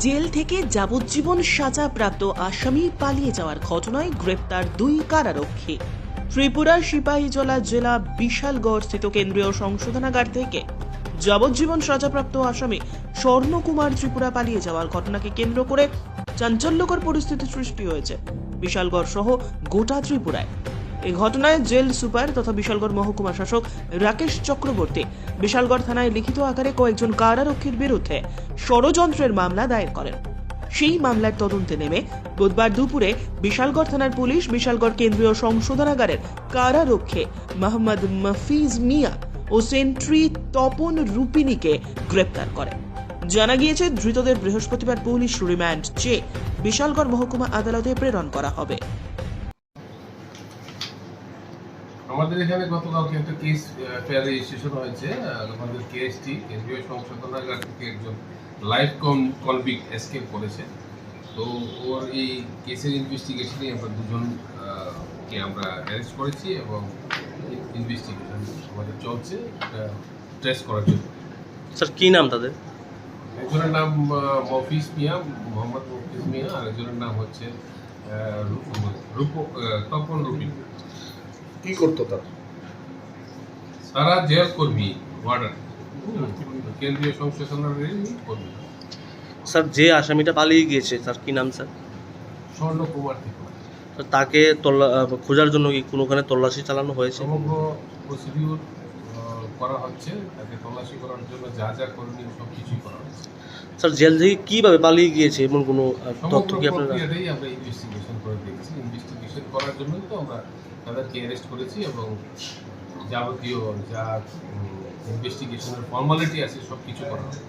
Jail থেকে যাবজ্জীবন সাজা প্রাপ্ত আসামি পালিয়ে যাওয়ার ঘটনায় গ্রেপ্তার দুই কারারক্ষী। ত্রিপুরার সিপাহীজলা জেলা বিশালগড় স্থিত কেন্দ্রীয় সংশোধনাগার থেকে যাবজ্জীবন সাজাপ্রাপ্ত আসামি স্বর্ণকুমার ত্রিপুরা পালিয়ে যাওয়ার ঘটনাকে কেন্দ্র করে চাঞ্চল্যকর পরিস্থিতি সৃষ্টি হয়েছে বিশালগড় সহ গোটা ত্রিপুরায়। এই ঘটনায় জেল সুপার তথা বিশালগড় মহকুমা শাসক রাকেশ চক্রবর্তী বিশালগড় থানায় লিখিত আকারে কয়েকজন কারারক্ষীর বিরুদ্ধে ষড়যন্ত্রের মামলা দায়ের করেন। সেই মামলার তদন্তে নেমে বুধবার দুপুরে বিশালগড় থানার পুলিশ বিশালগড় কেন্দ্রীয় সংশোধনাগারের কারারক্ষী মোহাম্মদ মফিজ মিয়া ও সেন্ট্রি তপন রূপিনীকে গ্রেপ্তার করে। জানা গিয়েছে ধৃতদের বৃহস্পতিবার পুলিশ রিমান্ড চেয়ে বিশালগড় মহকুমা আদালতে প্রেরণ করা হবে। আমাদের এখানে গতকালকে একটা কেস ফেয়ার রেজিস্ট্রেশন হয়েছে। আমাদের কেএসটি কেন্দ্রীয় সংশোধনাগার থেকে একজন লাইফ কনভিক্ট এসকেপ করেছে। তো ওর এই কেসের ইনভেস্টিগেশনে আমরা দুজনকে আমরা অ্যারেস্ট করেছি এবং ইনভেস্টিগেশন আমাদের চলছে ট্রেস করার জন্য। স্যার কি নাম তাদের? একজনের নাম মফিজ মিয়া, মোহাম্মদ মফিজ মিয়া, আর একজনের নাম হচ্ছে তপন রুপি। কি করতো তার? সারা জেল কর্মী, ওয়ার্ডার, কেন্দ্রীয় সংশোধনাগারের কর্মী। স্যার যে আসামিটা পালিয়ে গিয়েছে স্যার কি নাম স্যার? স্বর্ণকুমার ত্রিপুরা। স্যার তাকে খোঁজার জন্য কি কোনোখানে তল্লাশি চালানো হয়েছে? সমগ্র প্রসিডিউর করা হচ্ছে, তাকে তল্লাশি করার জন্য যা যা করণীয় সব কিছুই করা হচ্ছে। স্যার জেল থেকে কিভাবে পালিয়ে গিয়েছে এমন কোনো তথ্য সমগ্র কি আপনারা? প্রক্রিয়াটাই আমরা ইনভেস্টিগেশন করে দেখছি। ইনভেস্টিগেশন করার জন্যই তো আমরা তাদেরকে অ্যারেস্ট করেছি এবং যাবতীয় যা ইনভেস্টিগেশনের ফর্মালিটি আছে সব কিছু করা হবে।